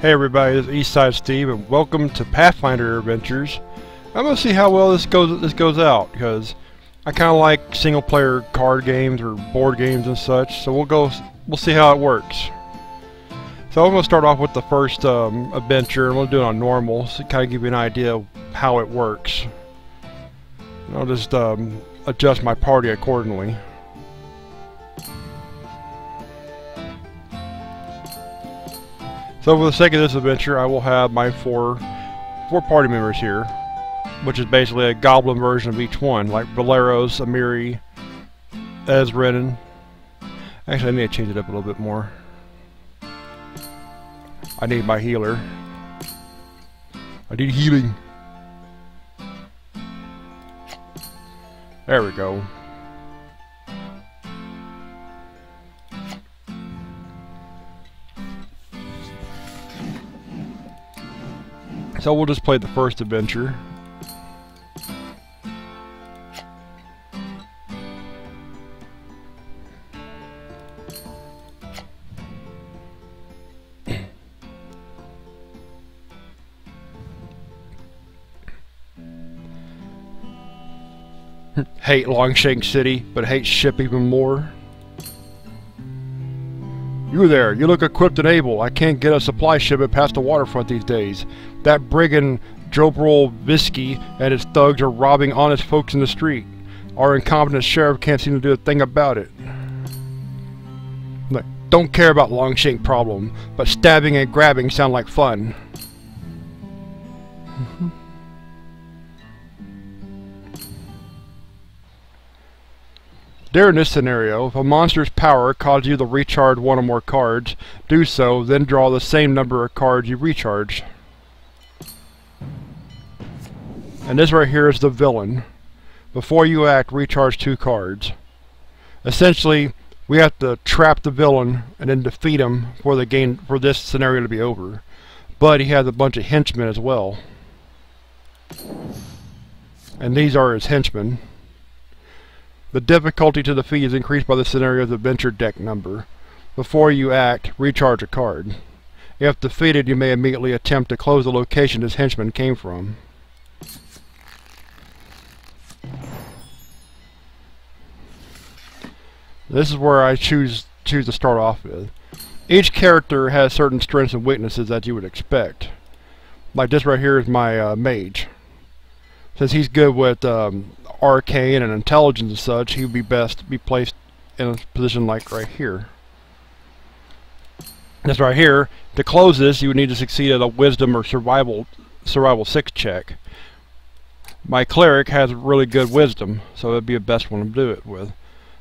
Hey everybody, this is Eastside Steve, and welcome to Pathfinder Adventures. I'm gonna see how well this goes out, because I kind of like single-player card games or board games and such. So we'll see how it works. So I'm gonna start off with the first adventure, and we'll do it on normal, so kind of give you an idea of how it works. And I'll just adjust my party accordingly. So for the sake of this adventure, I will have my four party members here, which is basically a goblin version of each one, like Valeros, Amiri, Ezrenin. Actually, I need to change it up a little bit more. I need my healer. I need healing. There we go. So we'll just play the first adventure. Hate Longshank City, but hate ship even more. You there, you look equipped and able. I can't get a supply shipment past the waterfront these days. That brigand Jobrol Visky and his thugs are robbing honest folks in the street. Our incompetent sheriff can't seem to do a thing about it. Look, don't care about Longshank problem, but stabbing and grabbing sound like fun. During this scenario, if a monster's power causes you to recharge one or more cards, do so, then draw the same number of cards you recharged. And this right here is the villain. Before you act, recharge 2 cards. Essentially, we have to trap the villain and then defeat him for this scenario to be over. But he has a bunch of henchmen as well. And these are his henchmen. The difficulty to defeat is increased by the scenario's adventure deck number. Before you act, recharge a card. If defeated, you may immediately attempt to close the location his henchmen came from. This is where I choose to start off with. Each character has certain strengths and weaknesses that you would expect. Like this right here is my mage. Since he's good with arcane and intelligence and such, he would be best to be placed in a position like right here. This right here, to close this, you would need to succeed at a wisdom or survival 6 check. My cleric has really good wisdom, so it would be the best one to do it with.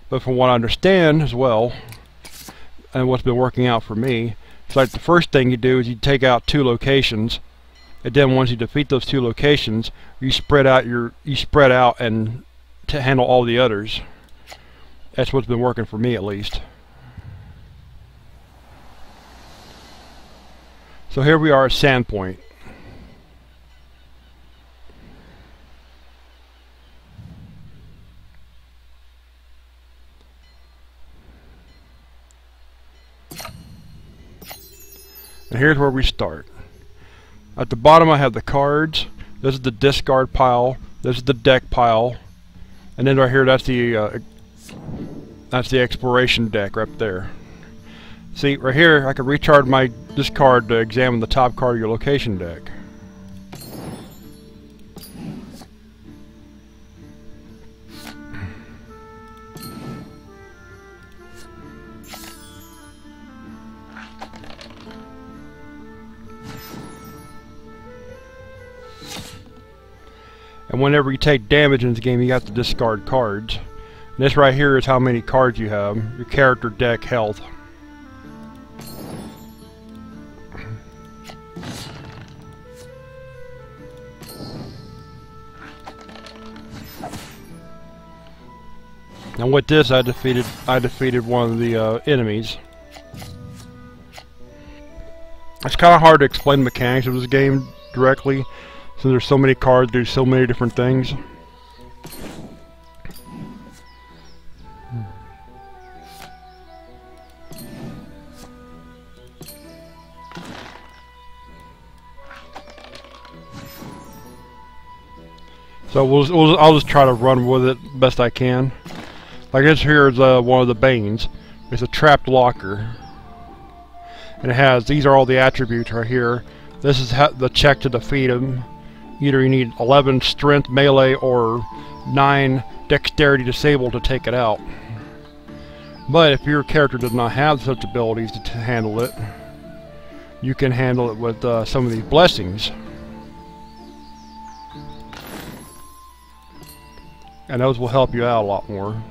But from what I understand as well, and what's been working out for me, it's like the first thing you do is you take out 2 locations, and then once you defeat those 2 locations, you spread out and to handle all the others. That's what's been working for me, at least. So here we are at Sandpoint. And here's where we start. At the bottom I have the cards. This is the discard pile. This is the deck pile. And then right here, that's the exploration deck right there. See, right here, I can recharge this card to examine the top card of your location deck. And whenever you take damage in this game, you have to discard cards. And this right here is how many cards you have, your character deck health. And with this, I defeated one of the enemies. It's kind of hard to explain the mechanics of this game directly, since there's so many cards, do so many different things. So I'll just try to run with it best I can. Like this here is one of the Banes. It's a trapped locker. And it has, these are all the attributes right here. This is the check to defeat him. Either you need 11 strength melee or 9 dexterity disabled to take it out. But if your character does not have such abilities to handle it, you can handle it with some of these blessings. And those will help you out a lot more.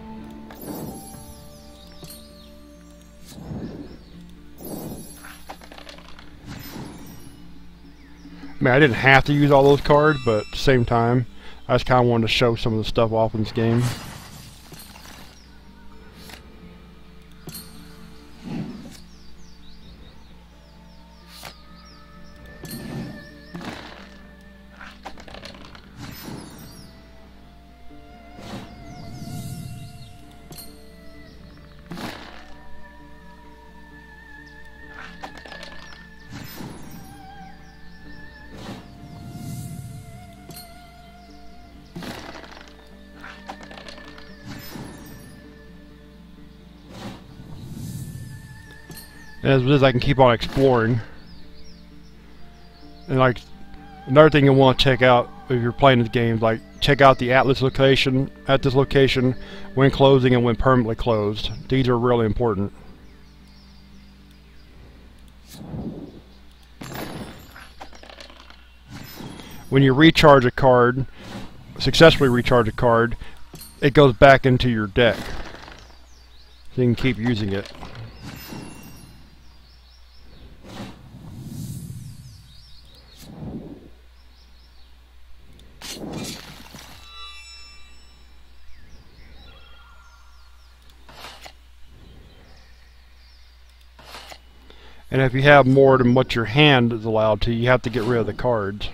I mean, I didn't have to use all those cards, but at the same time, I just kind of wanted to show some of the stuff off in this game. As it is, I can keep on exploring. And like, another thing you want to check out if you're playing this game, like check out the Atlas location, at this location, when closing and when permanently closed. These are really important. When you recharge a card, successfully recharge a card, it goes back into your deck. So you can keep using it. And if you have more than what your hand is allowed to, you have to get rid of the cards.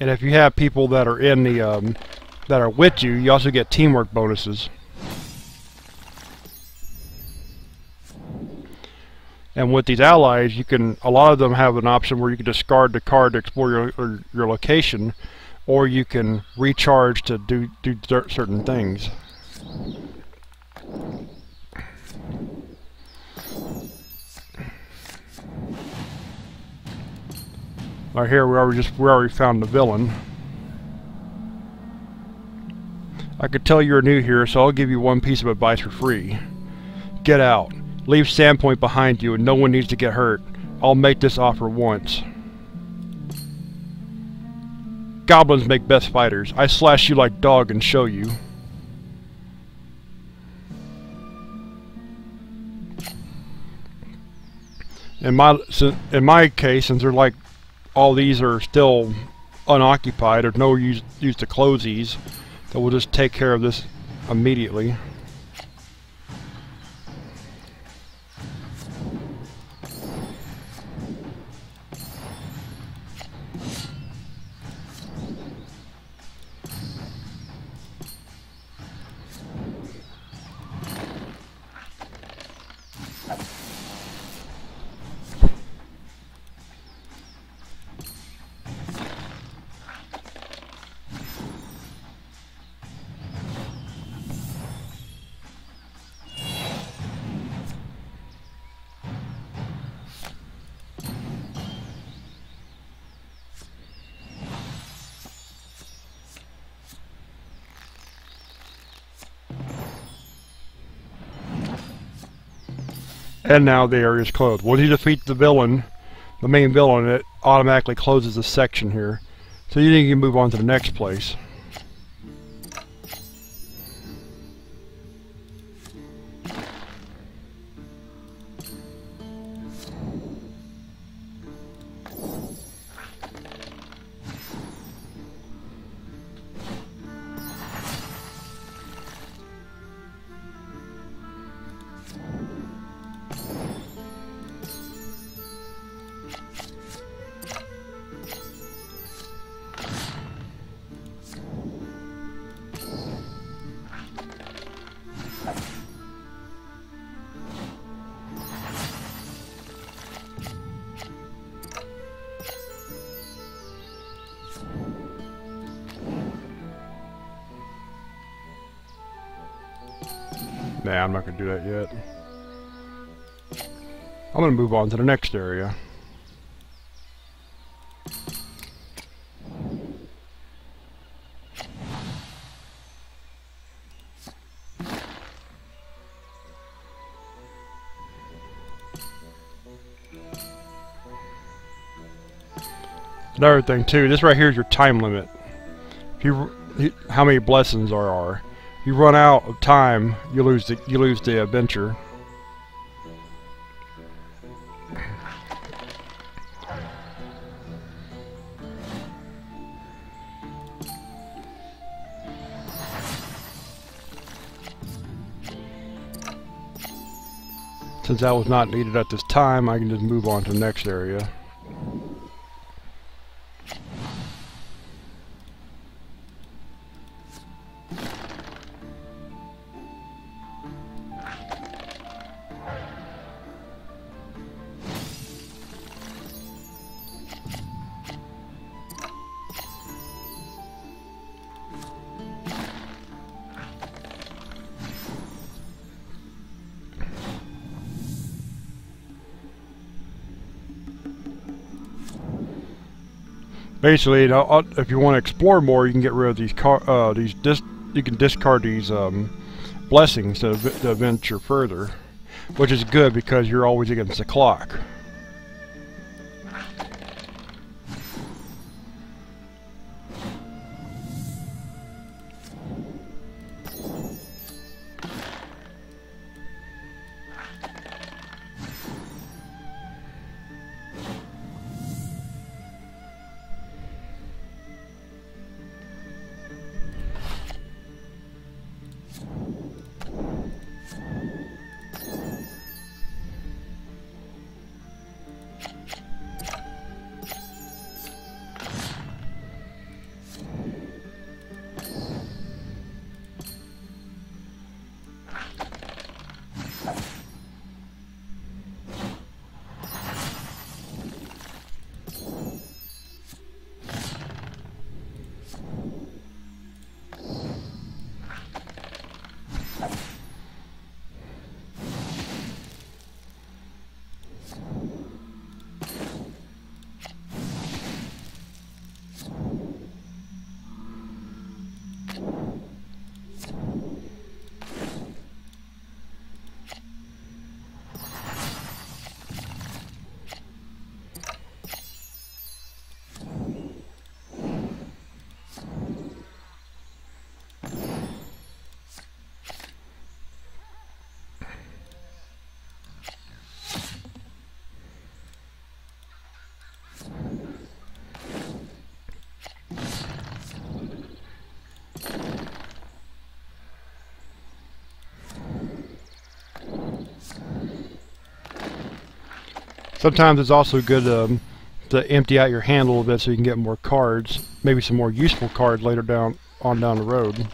And if you have people that are in the that are with you, you also get teamwork bonuses. And with these allies, you can, a lot of them have an option where you can discard the card to explore your location, or you can recharge to do certain things. Right here, we already found the villain. I could tell you're new here, so I'll give you one piece of advice for free. Get out. Leave Sandpoint behind you, and no one needs to get hurt. I'll make this offer once. Goblins make best fighters. I slash you like dog and show you. In my case, since they're like, all these are still unoccupied, there's no use to close these, so we'll just take care of this immediately. And now the area is closed. Once you defeat the villain, the main villain, it automatically closes this section here. So you can move on to the next place. Nah, I'm not going to do that yet. I'm going to move on to the next area. Another thing too, this right here is your time limit. If you, how many blessings there are. If you run out of time, you lose the adventure. Since that was not needed at this time, I can just move on to the next area. Basically, if you want to explore more, you can get rid of these you can discard these blessings to venture further, which is good because you're always against the clock. Sometimes it's also good to empty out your hand a little bit so you can get more cards, maybe some more useful cards later down the road.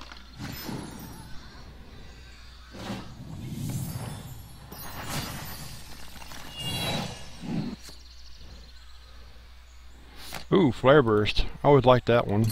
Ooh, Flare Burst. I always liked that one.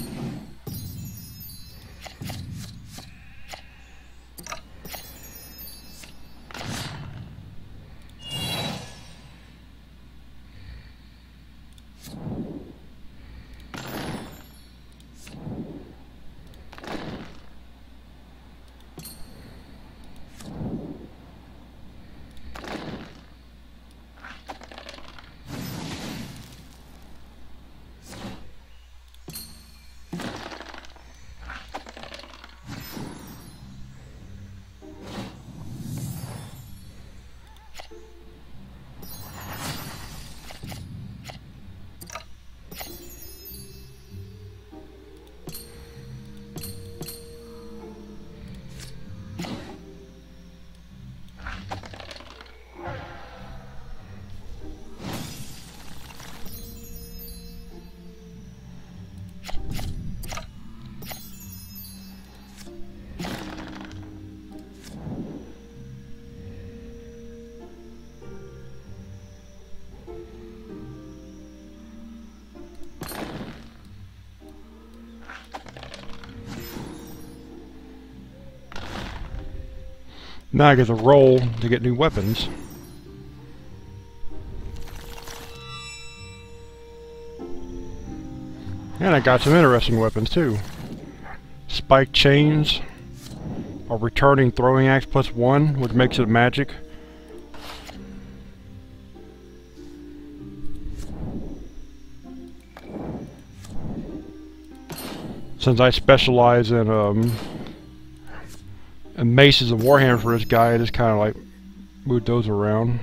Now I get to roll to get new weapons. And I got some interesting weapons too. Spike chains, a returning throwing axe +1, which makes it magic. Since I specialize in maces and warhammers for this guy, I just kind of like moved those around.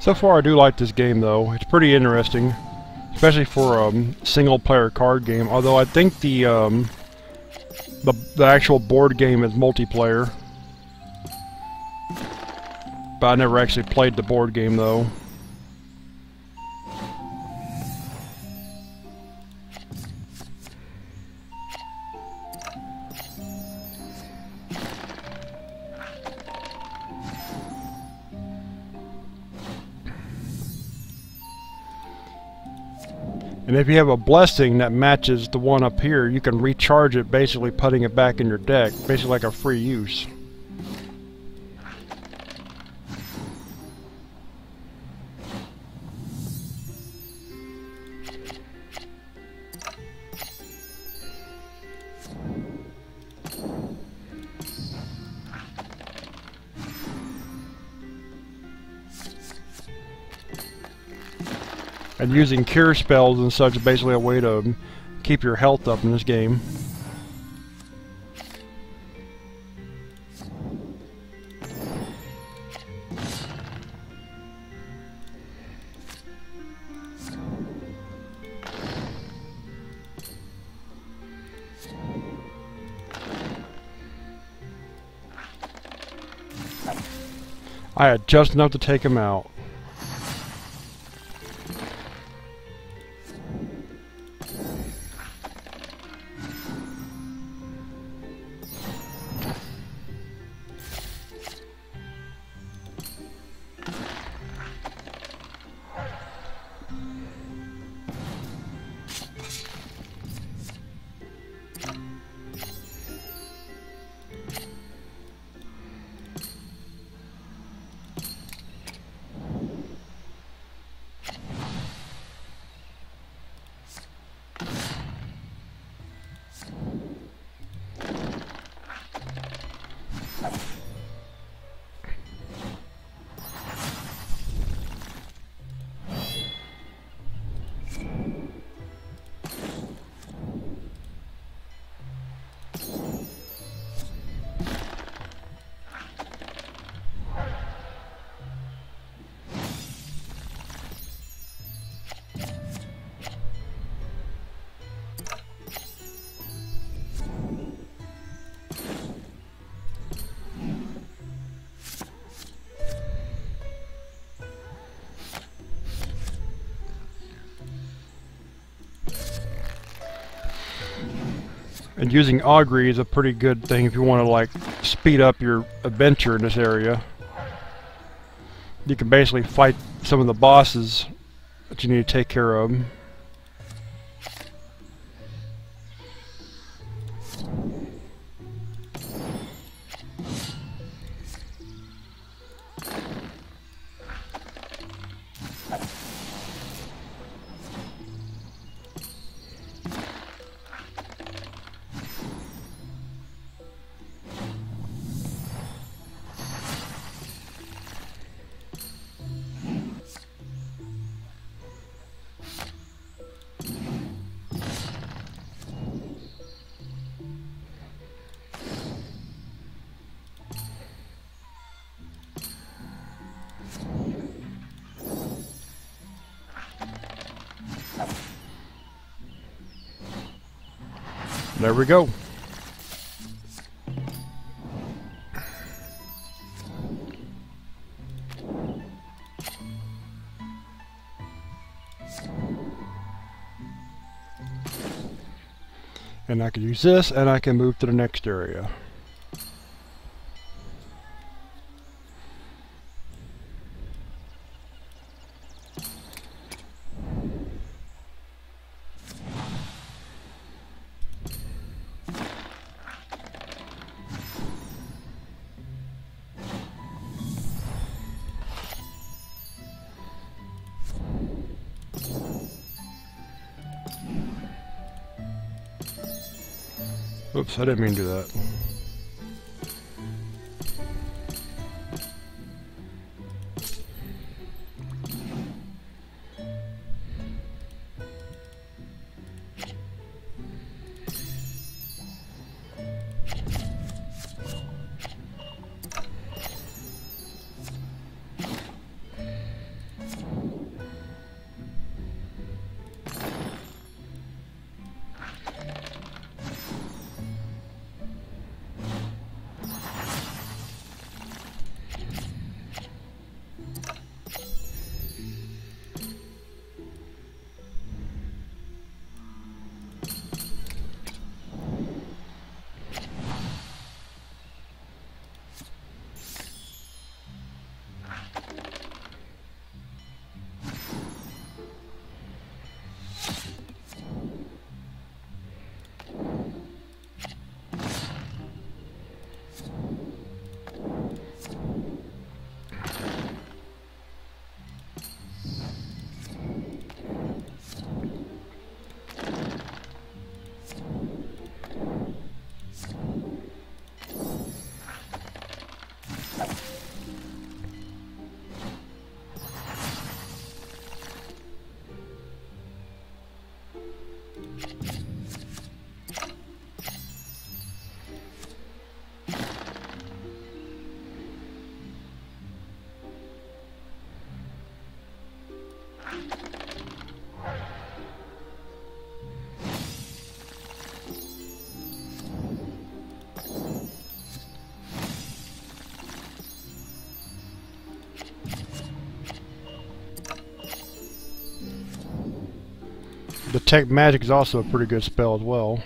So far I do like this game though. It's pretty interesting, especially for a single-player card game, although I think the actual board game is multiplayer. But I never actually played the board game though. And if you have a blessing that matches the one up here, you can recharge it, basically putting it back in your deck, basically like a free use. And using cure spells and such is basically a way to keep your health up in this game. I had just enough to take him out. And using augury is a pretty good thing if you want to like speed up your adventure in this area. You can basically fight some of the bosses that you need to take care of. There we go. And I can use this, and I can move to the next area. Oops, I didn't mean to do that. Detect Magic is also a pretty good spell as well.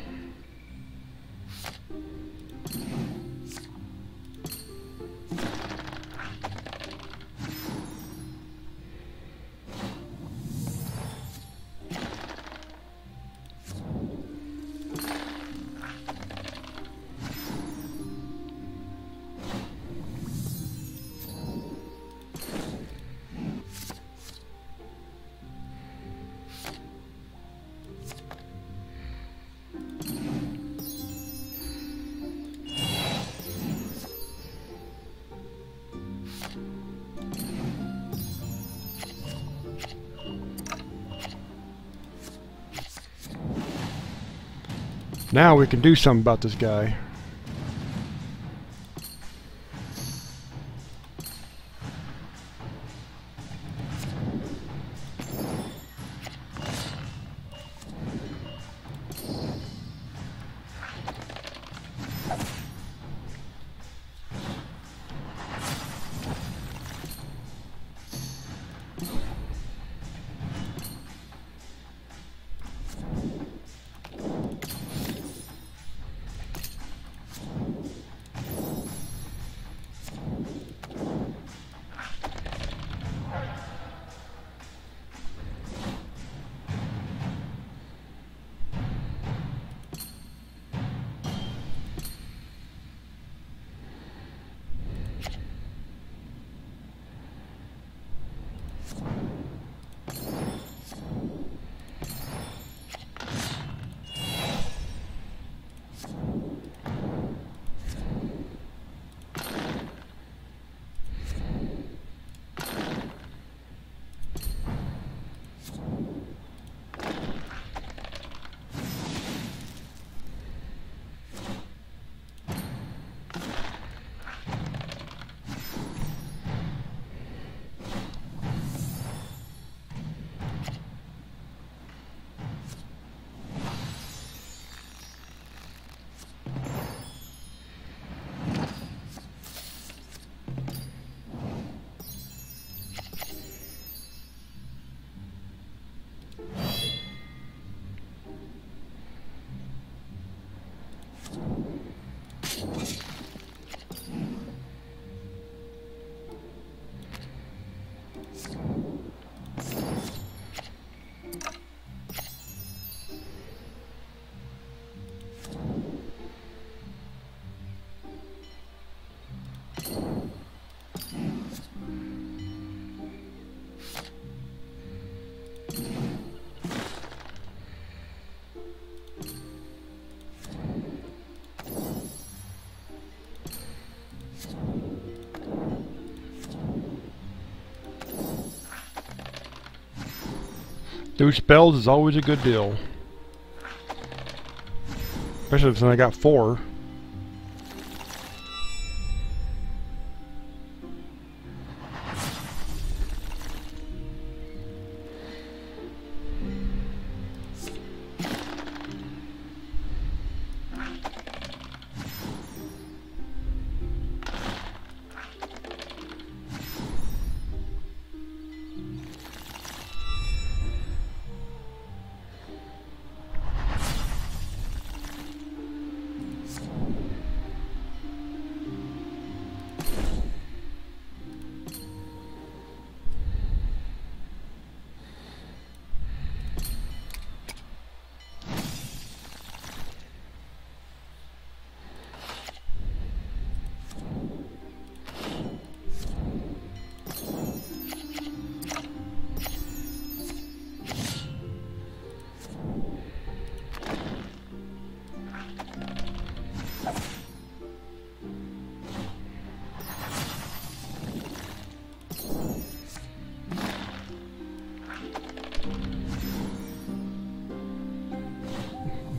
Now we can do something about this guy. New spells is always a good deal. Especially since I got 4.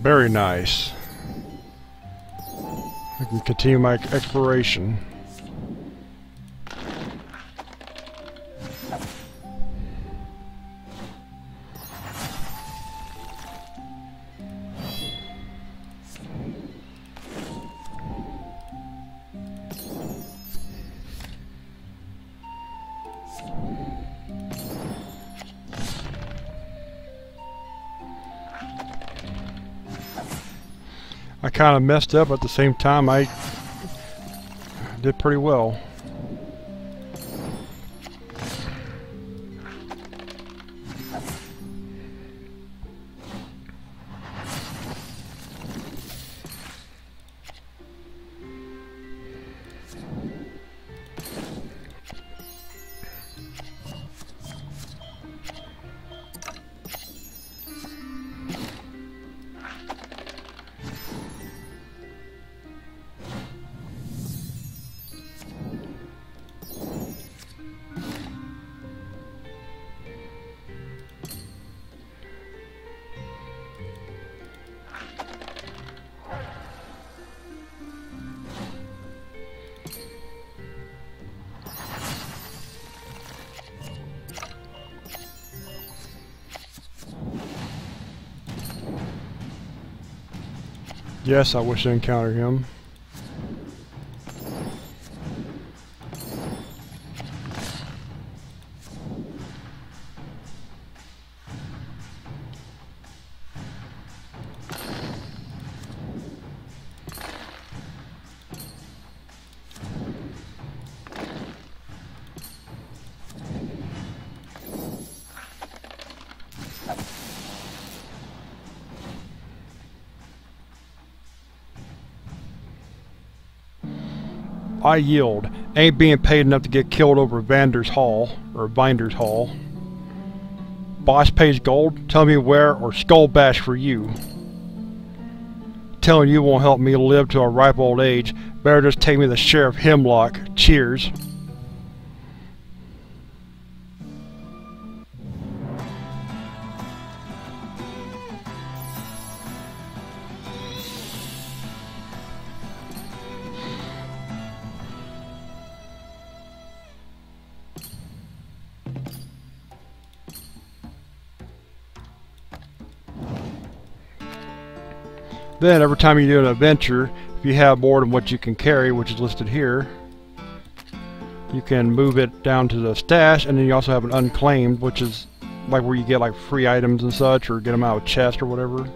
Very nice. I can continue my exploration. I kind of messed up at the same time. I did pretty well. Yes, I wish I encountered him. I yield. Ain't being paid enough to get killed over Vander's Hall, or Binder's Hall. Boss pays gold, tell me where, or skull bash for you. Telling you won't help me live to a ripe old age, better just take me to Sheriff Hemlock. Cheers. Then, every time you do an adventure, if you have more than what you can carry, which is listed here, you can move it down to the stash, and then you also have an unclaimed, which is like where you get like free items and such, or get them out of a chest or whatever.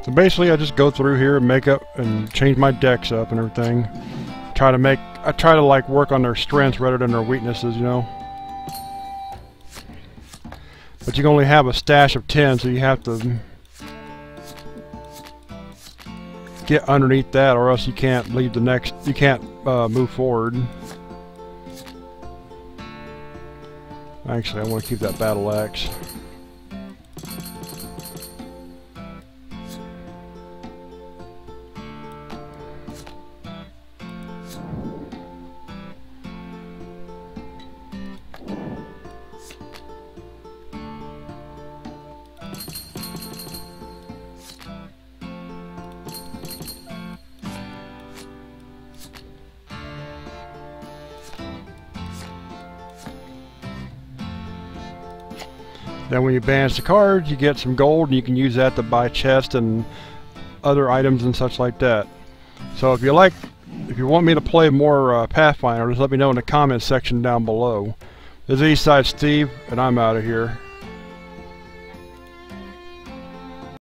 So basically, I just go through here and make up and change my decks up and everything. I try to like work on their strengths rather than their weaknesses, you know. But you can only have a stash of 10, so you have to get underneath that, or else you can't leave the next. You can't move forward. Actually, I want to keep that battle axe. Then when you banish the cards, you get some gold, and you can use that to buy chests and other items and such like that. So if you want me to play more Pathfinder, just let me know in the comments section down below. This is Eastside Steve, and I'm out of here.